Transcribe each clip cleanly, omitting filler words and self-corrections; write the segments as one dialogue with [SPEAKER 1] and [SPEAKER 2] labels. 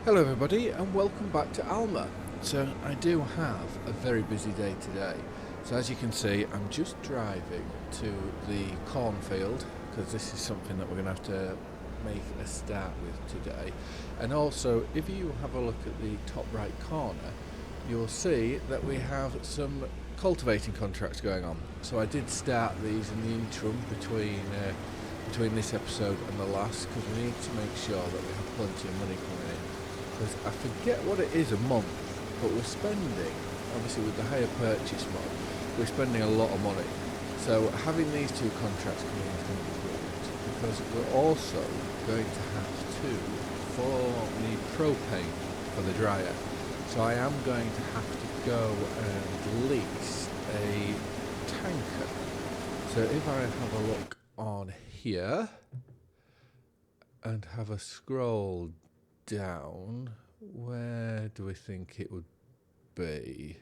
[SPEAKER 1] Hello everybody and welcome back to Alma. So I do have a very busy day today. So as you can see, I'm just driving to the cornfield because this is something that we're going to have to make a start with today. And also, if you have a look at the top right corner, you'll see that we have some cultivating contracts going on. So I did start these in the interim between this episode and the last, because we need to make sure that we have plenty of money coming in. Because I forget what it is a month, but we're spending, obviously with the higher purchase mod, we're spending a lot of money. So having these two contracts coming in is going to be great, because we're also going to have to, we need propane for the dryer. So I am going to have to go and lease a tanker. So if I have a look on here and have a scroll down, where do we think it would be?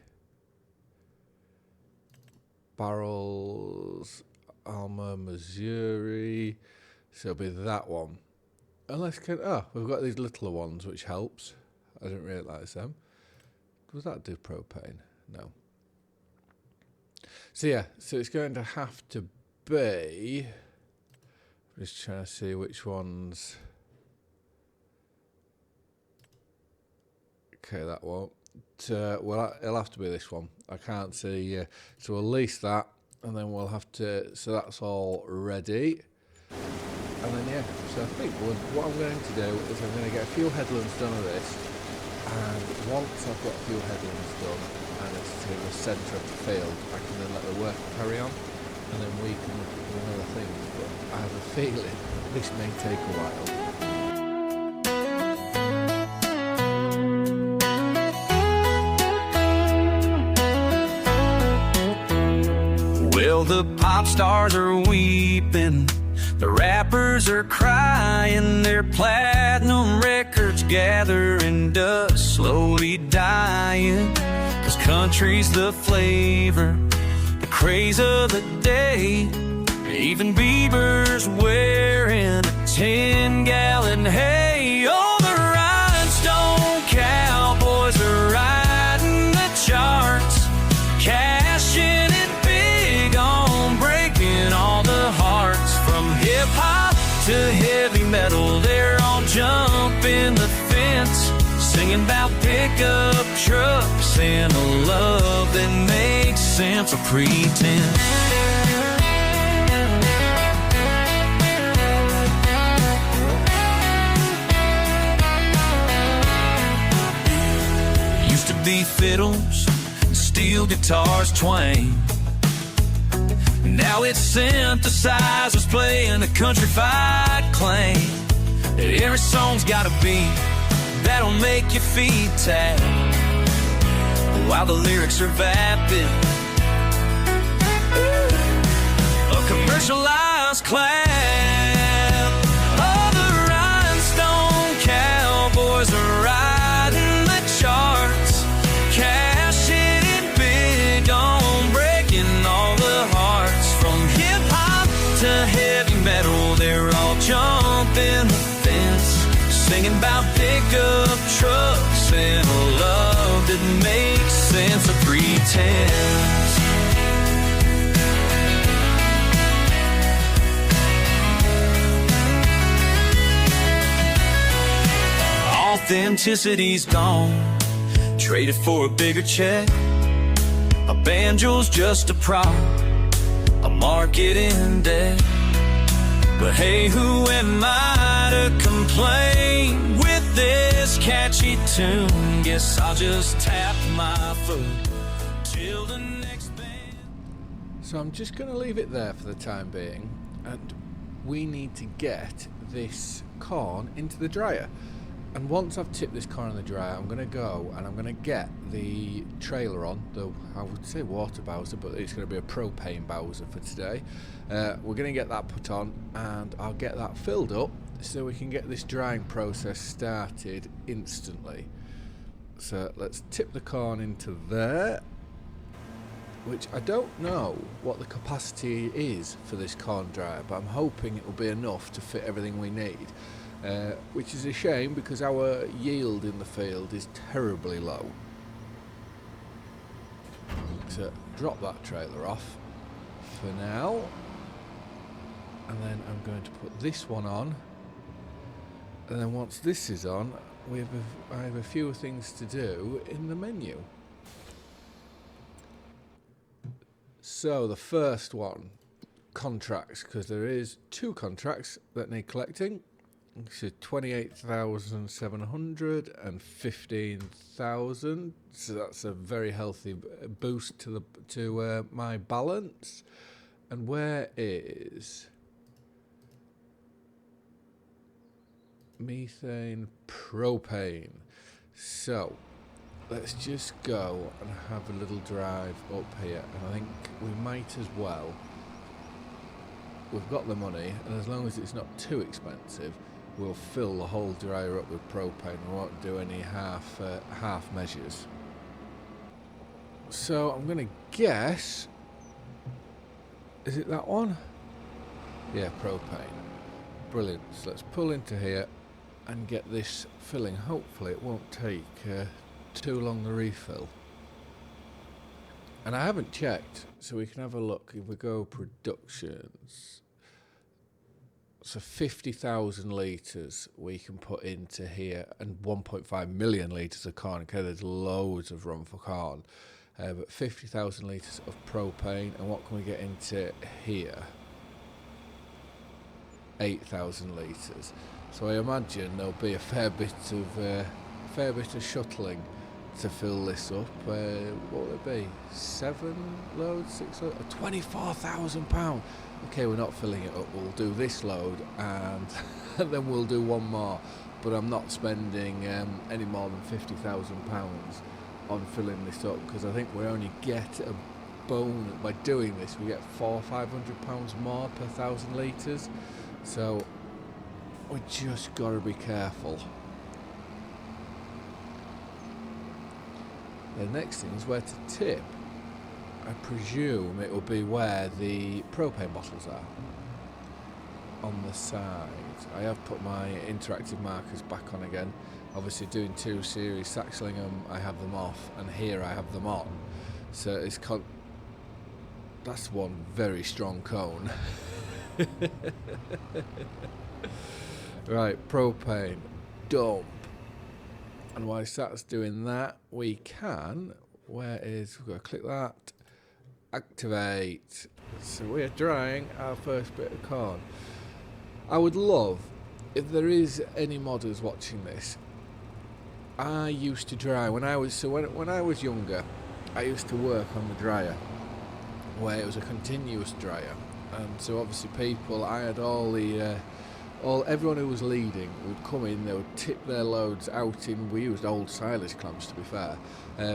[SPEAKER 1] Barrels, Alma, Missouri. So it'll be that one. Unless we've got these littler ones, which helps. I didn't realise them. Does that do propane? No. So yeah, so it's going to have to be, I'm just trying to see which ones. Okay, that won't. Well, it'll have to be this one. I can't see. So we'll lease that, and then we'll have to. So that's all ready. And then yeah. So I think what I'm going to do is I'm going to get a few headlands done of this, and once I've got a few headlands done, and it's to the centre of the field, I can then let the work carry on, and then we can look at doing other things. But I have a feeling this may take a while.
[SPEAKER 2] Well, the pop stars are weeping, the rappers are crying, their platinum records gathering dust, slowly dying. 'Cause country's the flavor, the craze of the day. Even Bieber's wearing a 10-gallon hay. Oh, the rhinestone cowboys are riding the charts, cashing it big on breaking all the hearts. From hip-hop to heavy metal, they're all jumping the fence, singing about pickup trucks and a love that makes sense of pretense. Used to be fiddles, steel guitars twang. Now it's synthesizers playing a country-fied clang. Every song's got a beat that'll make your feet tap, while the lyrics are vapid. A commercialized clap. Oh, the rhinestone cowboys are riding the charts, cashing it big on breaking all the hearts. From hip-hop to heavy metal, they're all jumping the fence, singing about pickup trucks and a love that makes sense of pretense. Authenticity's gone, traded for a bigger check. A banjo's just a prop, a marketing deck. But hey, who am I to complain with this catchy tune? Guess I'll just tap my foot till the next band.
[SPEAKER 1] So I'm just going to leave it there for the time being, and we need to get this corn into the dryer. And once I've tipped this corn in the dryer, I'm going to go and I'm going to get the trailer on, I would say water bowser, but it's going to be a propane bowser for today. We're going to get that put on, and I'll get that filled up so we can get this drying process started instantly. So let's tip the corn into there, which I don't know what the capacity is for this corn dryer, but I'm hoping it will be enough to fit everything we need. which is a shame because our yield in the field is terribly low. So drop that trailer off for now, and then I'm going to put this one on, and then once this is on, I have a few things to do in the menu. So the first one, contracts, because there is 2 contracts that need collecting. So 28,700 and 15,000. So that's a very healthy boost to my balance. And where is methane, propane? So let's just go and have a little drive up here, and I think we might as well. We've got the money, and as long as it's not too expensive, we'll fill the whole dryer up with propane. We won't do any half measures. So I'm going to guess, is it that one? Yeah, propane. Brilliant. So let's pull into here and get this filling. Hopefully it won't take too long to refill. And I haven't checked, so we can have a look. If we go productions, so 50,000 litres we can put into here, and 1.5 million litres of corn. Okay, there's loads of room for corn, but 50,000 litres of propane. And what can we get into here? 8,000 litres. So I imagine there'll be a fair bit of shuttling to fill this up. What will it be? 7 loads, 6 loads, £24,000. Okay, we're not filling it up. We'll do this load and then we'll do one more. But I'm not spending any more than £50,000 on filling this up, because I think we only get a bonus by doing this. We get £400-500 more per 1,000 litres. So we just got to be careful. The next thing is where to tip. I presume it will be where the propane bottles are, on the side. I have put my interactive markers back on again. Obviously doing 2 series Saxlingham, I have them off, and here I have them on. So it's that's one very strong cone. Right, propane, dump. And whilst that's doing that, we can, we've got to click that, activate. So we are drying our first bit of corn. I would love, if there is any modders watching this, I used to dry, when I was younger, I used to work on the dryer, where it was a continuous dryer. And so obviously I had everyone who was leading would come in, they would tip their loads out we used old silage clamps, to be fair,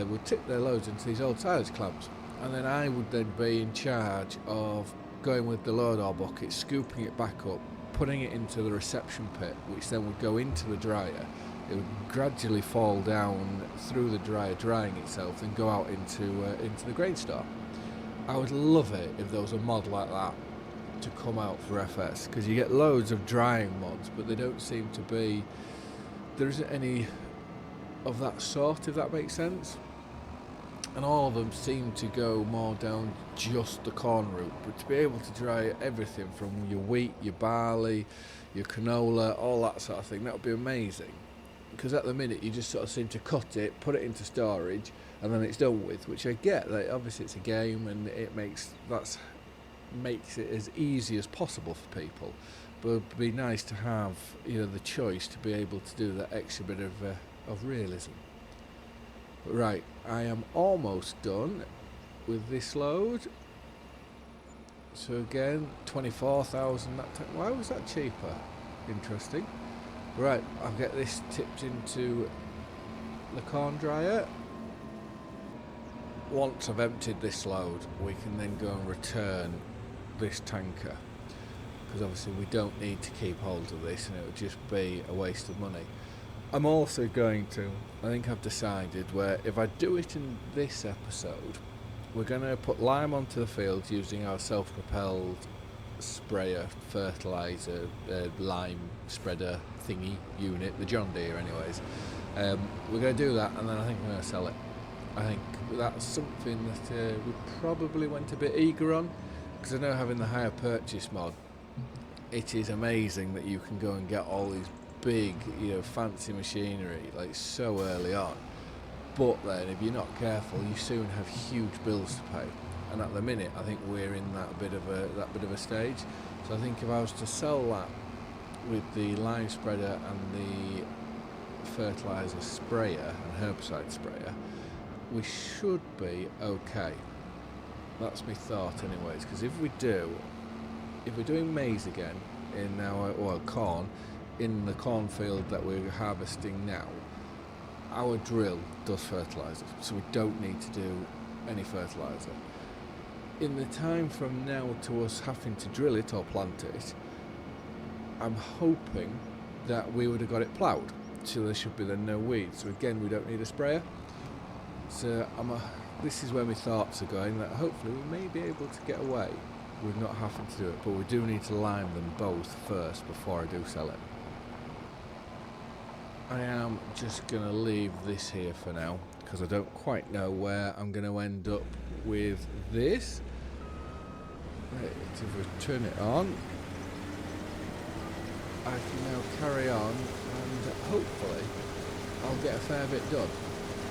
[SPEAKER 1] would tip their loads into these old silage clamps, and then I would then be in charge of going with the load or bucket, scooping it back up, putting it into the reception pit, which then would go into the dryer. It would gradually fall down through the dryer, drying itself, and go out into the grain store. I would love it if there was a mod like that to come out for FS, because you get loads of drying mods, but they don't seem to be, there isn't any of that sort, if that makes sense. And all of them seem to go more down just the corn route, but to be able to dry everything from your wheat, your barley, your canola, all that sort of thing, that would be amazing. Because at the minute you just sort of seem to cut it, put it into storage, and then it's done with, which I get, like, obviously it's a game and it makes it as easy as possible for people, but it'd be nice to have, the choice to be able to do that extra bit of realism. But right, I am almost done with this load. So again, 24,000. Why was that cheaper? Interesting. Right, I'll get this tipped into the corn dryer. Once I've emptied this load, we can then go and return this tanker, because obviously we don't need to keep hold of this and it would just be a waste of money. I'm also going to, I think I've decided, where if I do it in this episode, we're going to put lime onto the field using our self-propelled sprayer, fertiliser, lime spreader thingy unit, the John Deere anyways. We're going to do that, and then I think we're going to sell it. I think that's something that we probably went a bit eager on, because I know having the hire purchase mod, it is amazing that you can go and get all these big, fancy machinery like so early on. But then, if you're not careful, you soon have huge bills to pay. And at the minute, I think we're in that bit of a stage. So I think if I was to sell that with the lime spreader and the fertiliser sprayer and herbicide sprayer, we should be okay. That's my thought, anyways. Because if we're doing maize again in our corn, in the cornfield that we're harvesting now, our drill does fertiliser, so we don't need to do any fertiliser. In the time from now to us having to drill it or plant it, I'm hoping that we would have got it ploughed, so there should be then no weeds. So again, we don't need a sprayer. So this is where my thoughts are going, that hopefully we may be able to get away with not having to do it, but we do need to lime them both first before I do sell it. I am just going to leave this here for now, because I don't quite know where I'm going to end up with this. Right, if we turn it on, I can now carry on, and hopefully I'll get a fair bit done.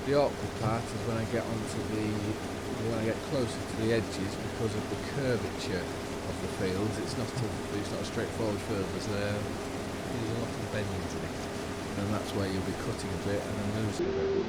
[SPEAKER 1] The awkward part is when I get closer to the edges, because of the curvature of the fields. It's not a straightforward field. There's a lot of bends in it, and that's where you'll be cutting a bit and then losing a bit.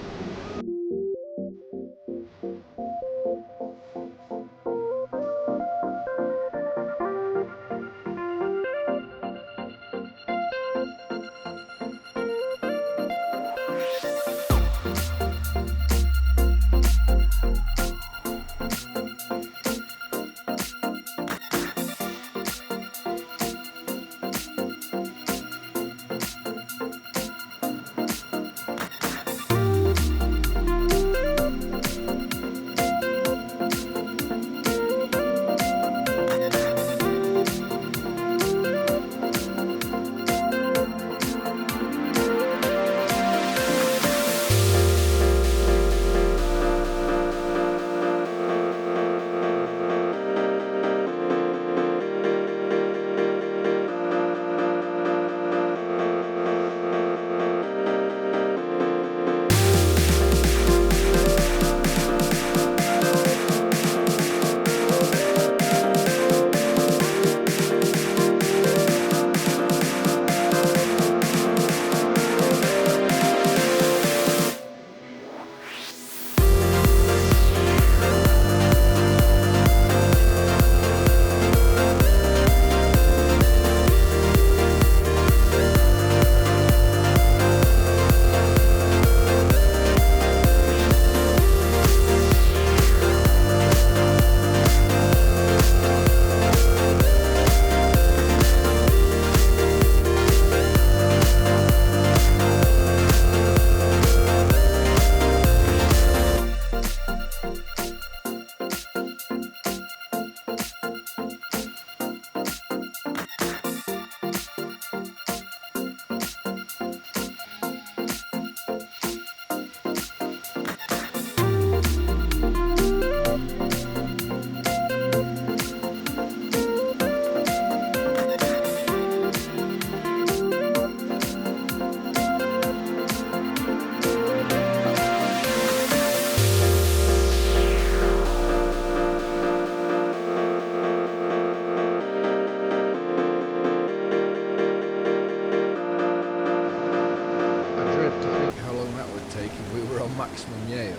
[SPEAKER 1] Maximum yield.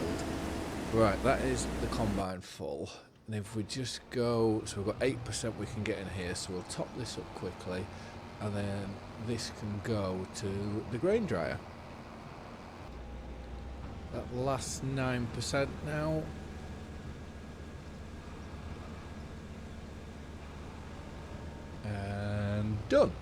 [SPEAKER 1] Right, that is the combine full, and if we just go, so we've got 8% we can get in here, so we'll top this up quickly, and then this can go to the grain dryer. That last 9% now. And done.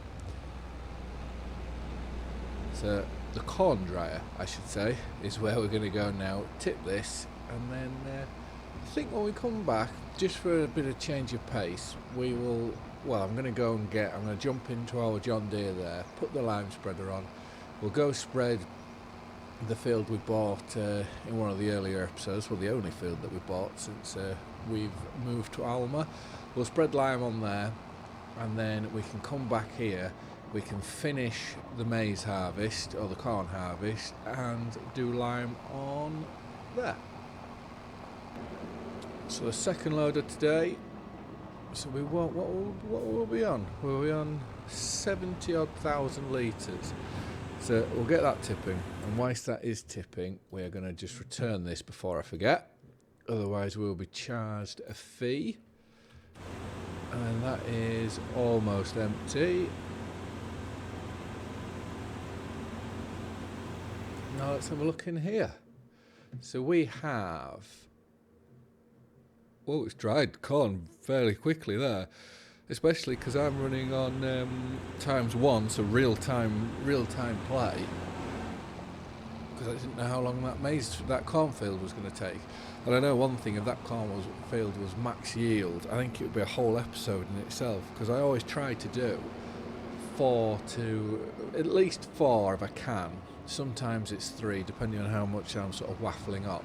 [SPEAKER 1] So the corn dryer, I should say, is where we're going to go now. Tip this, and then I think when we come back, just for a bit of change of pace, we will well, I'm going to go and I'm going to jump into our John Deere there, put the lime spreader on. We'll go spread the field we bought in one of the earlier episodes, well, the only field that we bought since we've moved to Alma. We'll spread lime on there, and then we can come back here. We can finish the maize harvest or the corn harvest and do lime on there. So the second loader today. So we want what will we on? We'll be on 70 odd thousand litres. So we'll get that tipping, and whilst that is tipping, we're going to just return this before I forget. Otherwise, we'll be charged a fee. And that is almost empty. Now let's have a look in here. So we have... Well, it's dried corn fairly quickly there, especially because I'm running on ×1, so real-time play. Because I didn't know how long that cornfield was going to take. And I know one thing, if that cornfield was max yield, I think it would be a whole episode in itself. Because I always try to do at least 4 if I can. Sometimes it's 3, depending on how much I'm sort of waffling on.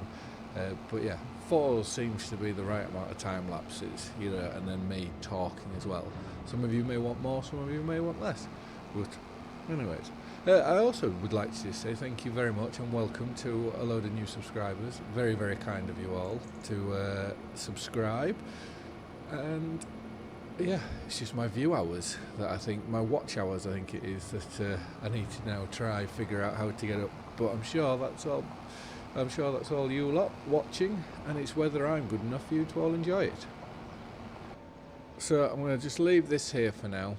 [SPEAKER 1] But yeah, 4 seems to be the right amount of time lapses, and then me talking as well. Some of you may want more, some of you may want less. But anyways, I also would like to say thank you very much and welcome to a load of new subscribers. Very, very kind of you all to subscribe. And yeah, it's just my view hours that I think, my watch hours I think it is, that I need to now figure out how to get up. But I'm sure that's all you lot watching, and it's whether I'm good enough for you to all enjoy it. So I'm going to just leave this here for now,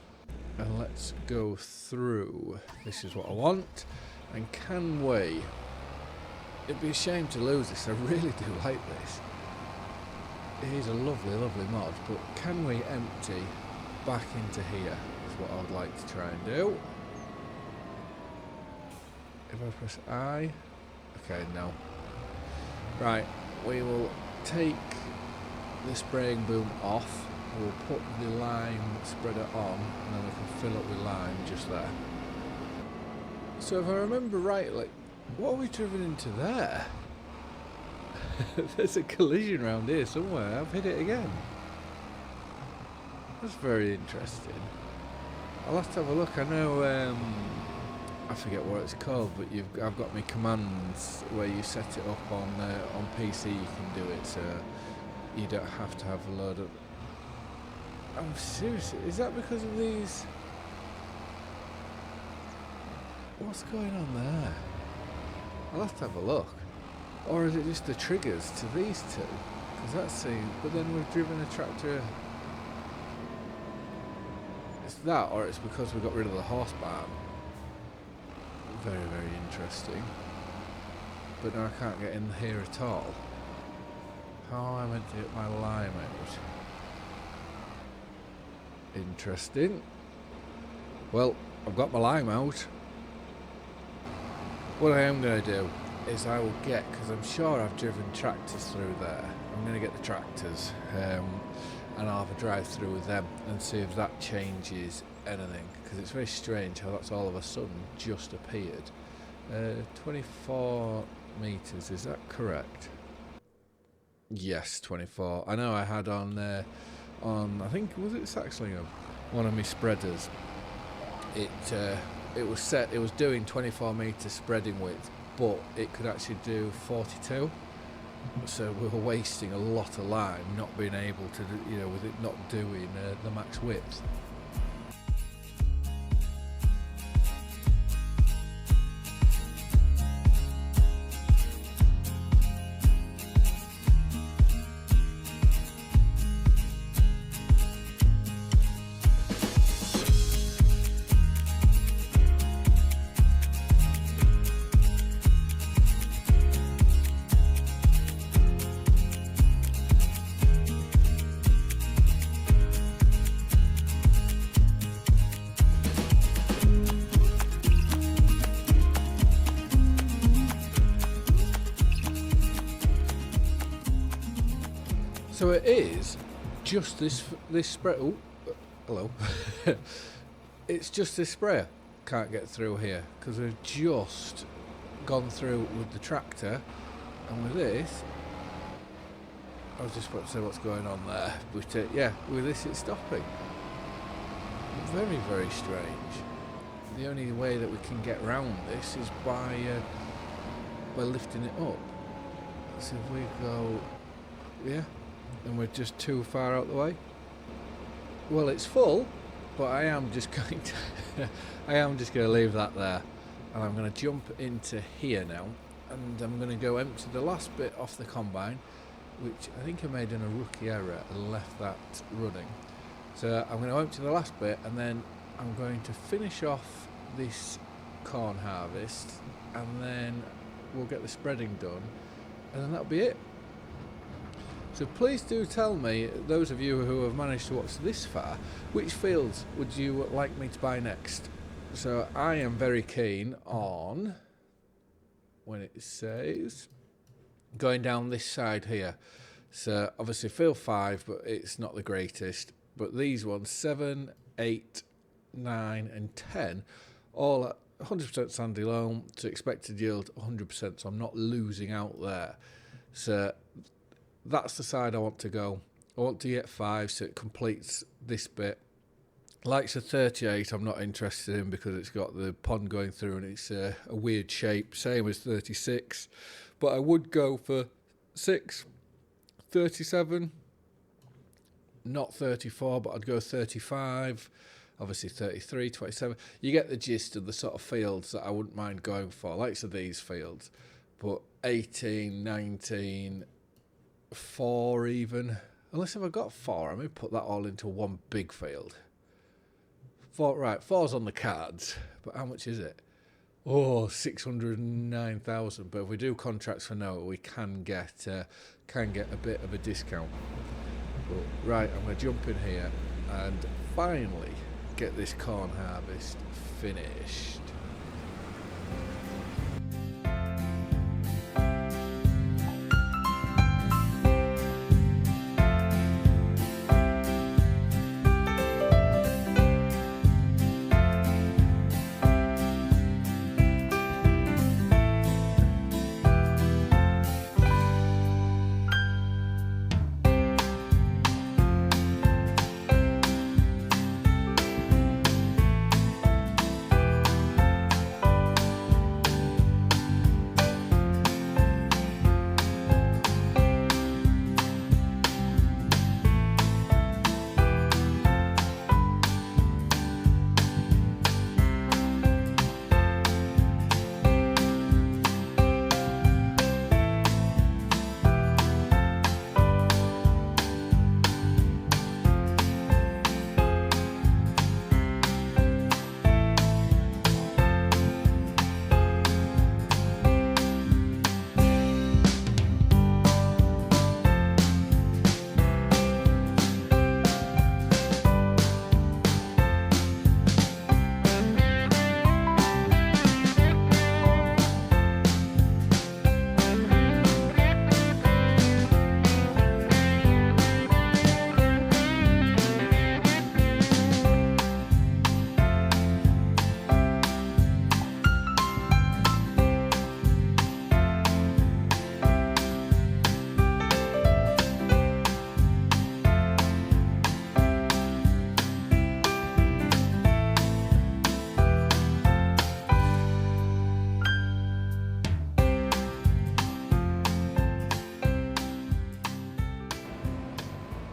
[SPEAKER 1] and let's go through. This is what I want, and can we... It'd be a shame to lose this, I really do like this. It is a lovely, lovely mod, but can we empty back into here is what I would like to try and do. If I press I... Okay, no. Right, we will take the spraying boom off. We'll put the lime spreader on, and then we can fill up with lime just there. So if I remember rightly, what have we driven into there? There's a collision around here somewhere. I've hit it again. That's very interesting. I'll have to have a look. I know... I forget what it's called, but I've got my commands where you set it up on PC. You can do it, so you don't have to have a load of... I'm serious. Is that because of these? What's going on there? I'll have to have a look. Or is it just the triggers to these two? Because that's the... But then we've driven a tractor... It's that, or it's because we got rid of the horse barn. Very, very interesting. But now I can't get in here at all. How am I meant to get my lime out? Interesting. Well, I've got my lime out. What I am going to do is I will get, because I'm sure I've driven tractors through there. I'm going to get the tractors and I'll have a drive through with them and see if that changes anything, because it's very strange how that's all of a sudden just appeared. 24 meters, is that correct? Yes, 24. I know I had on I think, was it Saxlingham, one of my spreaders, it was set, it was doing 24 meter spreading width, but it could actually do 42. So we were wasting a lot of lime not being able to, with it not doing the max width. So it is just this spread. Oh, hello. It's just this sprayer can't get through here because we've just gone through with the tractor, and with this, I was just about to say what's going on there, but yeah, with this it's stopping. Very, very strange. The only way that we can get around this is by lifting it up. So if we go, yeah, and we're just too far out the way. Well, it's full, but I am just going to leave that there, and I'm going to jump into here now, and I'm going to go empty the last bit off the combine, which I think I made in a rookie error and left that running. So I'm going to empty the last bit, and then I'm going to finish off this corn harvest, and then we'll get the spreading done, and then that'll be it. So please do tell me, those of you who have managed to watch this far, which fields would you like me to buy next? So I am very keen on, when it says, going down this side here. So obviously field 5, but it's not the greatest. But these ones, 7, 8, 9 and 10, all at 100% sandy loam to expected yield 100%, so I'm not losing out there. So that's the side I want to go. I want to get 5 so it completes this bit. Likes a 38 I'm not interested in because it's got the pond going through and it's a weird shape, same as 36. But I would go for 6, 37, not 34, but I'd go 35, obviously 33, 27. You get the gist of the sort of fields that I wouldn't mind going for, likes of these fields. But 18, 19, 4 even. Unless if I got 4, I may put that all into one big field. 4, right, 4's on the cards, but how much is it? Oh, 609,000. But if we do contracts for now, we can get a bit of a discount. But, right, I'm going to jump in here and finally get this corn harvest finished.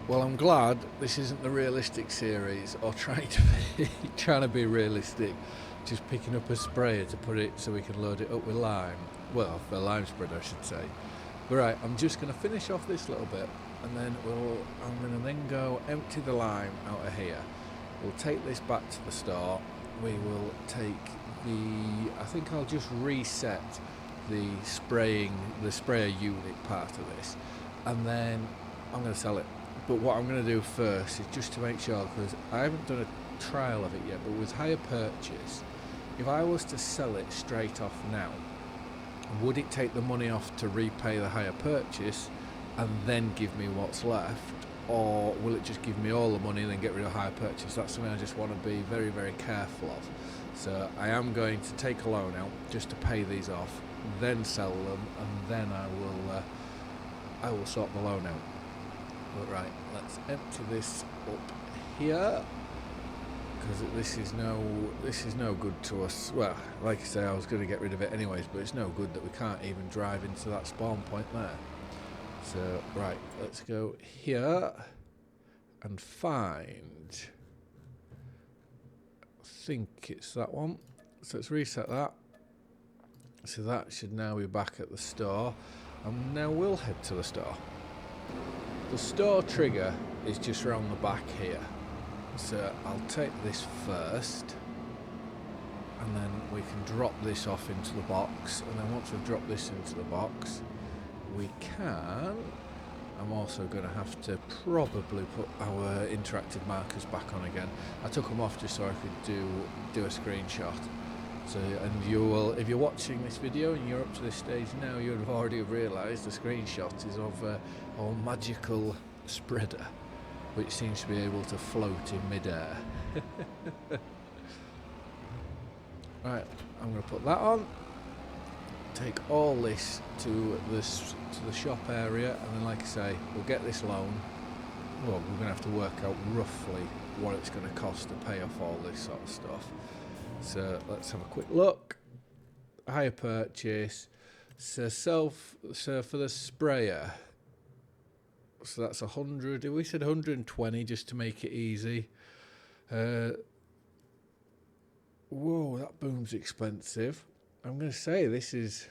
[SPEAKER 1] Well, I'm glad this isn't the realistic series or trying to be realistic, just picking up a sprayer to put it so we can load it up with lime. Well, for lime spread I should say. But right, I'm just going to finish off this little bit and then I'm going to then go empty the lime out of here. We'll take this back to the store. We will take I think I'll just reset the sprayer unit part of this, and then I'm going to sell it. But what I'm going to do first is just to make sure, because I haven't done a trial of it yet, but with hire purchase, if I was to sell it straight off now, would it take the money off to repay the hire purchase and then give me what's left, or will it just give me all the money and then get rid of hire purchase? That's something I just want to be very, very careful of. So I am going to take a loan out just to pay these off, then sell them, and then I will sort the loan out. But right, let's empty this up here, because this is no good to us. Well, like I say, I was going to get rid of it anyways, but it's no good that we can't even drive into that spawn point there. So right, let's go here and find, I think it's that one. So let's reset that. So that should now be back at the store, and now we'll head to the store. The store trigger is just around the back here. So I'll take this first, and then we can drop this off into the box, and then once we've dropped this into the box, we can, I'm also going to have to probably put our interactive markers back on again. I took them off just so I could do a screenshot. So, and you will, if you're watching this video and you're up to this stage now, you'll have already realised the screenshot is of our magical spreader, which seems to be able to float in midair. Right, I'm going to put that on. Take all this to the shop area, and then, like I say, we'll get this loan. Well, we're going to have to work out roughly what it's going to cost to pay off all this sort of stuff. So let's have a quick look. Hire purchase. So for the sprayer, so that's 100. We said 120 just to make it easy. Whoa, that boom's expensive. I'm going to say this is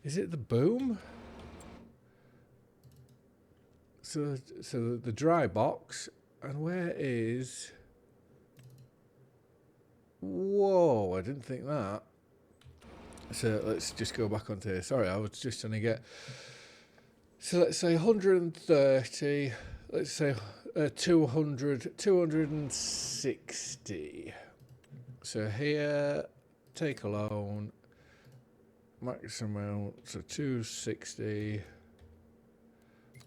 [SPEAKER 1] it the boom? So the dry box, and where is, whoa, I didn't think that. So let's just go back onto here. Sorry, I was just trying to get, so let's say 130, let's say 200, 260. So here, take a loan, maximum amount, so 260,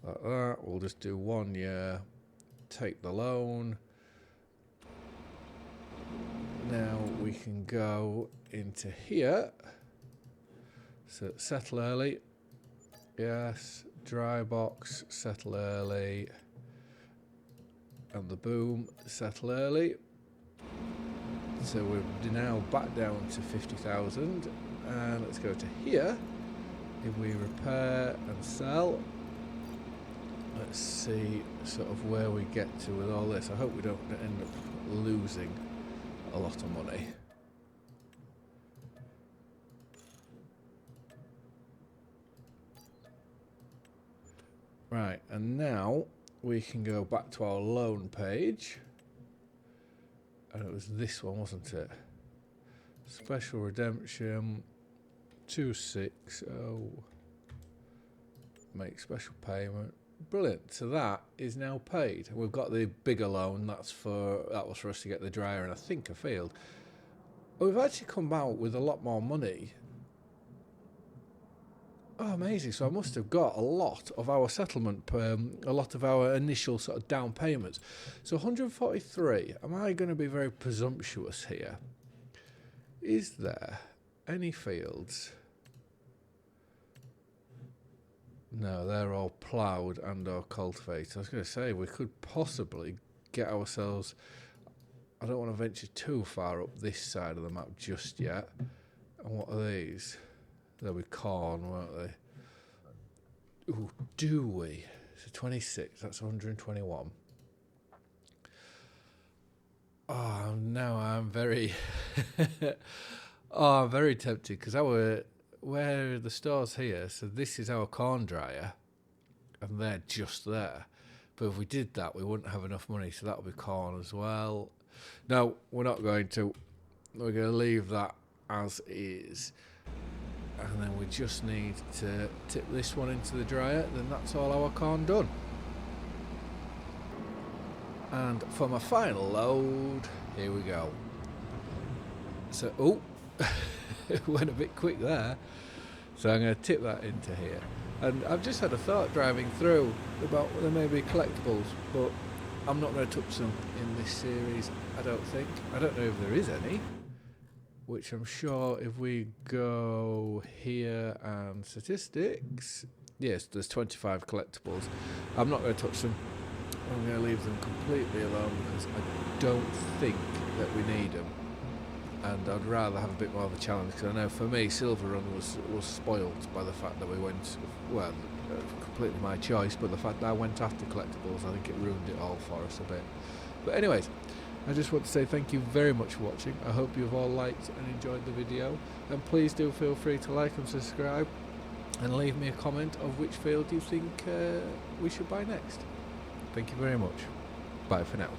[SPEAKER 1] like that. We'll just do 1 year, take the loan. Now we can go into here, so settle early, yes, dry box, settle early, and the boom, settle early. So we're now back down to 50,000, and let's go to here. If we repair and sell, let's see sort of where we get to with all this. I hope we don't end up losing a lot of money. Right, and now we can go back to our loan page. And it was this one, wasn't it? Special redemption 260. Make special payment. Brilliant. So that is now paid. We've got the bigger loan. That was for us to get the dryer and I think a field. We've actually come out with a lot more money. Oh, amazing. So I must have got a lot of our settlement, a lot of our initial sort of down payments. So 143. Am I going to be very presumptuous here? Is there any fields? No, they're all ploughed and or cultivated. I was going to say, we could possibly get ourselves, I don't want to venture too far up this side of the map just yet. And what are these? They'll be corn, won't they? Ooh, do we? So 26, that's 121. Oh, now I'm very... I'm very tempted, because where are the stores here? So this is our corn dryer, and they're just there. But if we did that, we wouldn't have enough money, so that'll be corn as well. No, we're not going to. We're going to leave that as is. And then we just need to tip this one into the dryer, then that's all our corn done. And for my final load, here we go. So, oh, it went a bit quick there. So I'm going to tip that into here. And I've just had a thought driving through about there may be collectibles, but I'm not going to touch them in this series, I don't think. I don't know if there is any, which I'm sure if we go here and statistics, yes, there's 25 collectibles. I'm not going to touch them. I'm going to leave them completely alone because I don't think that we need them. And I'd rather have a bit more of a challenge, because I know for me Silver Run was spoilt by the fact that we went, well, completely my choice, but the fact that I went after collectibles, I think it ruined it all for us a bit. But anyways, I just want to say thank you very much for watching. I hope you've all liked and enjoyed the video, and please do feel free to like and subscribe and leave me a comment of which field you think we should buy next. Thank you very much. Bye for now.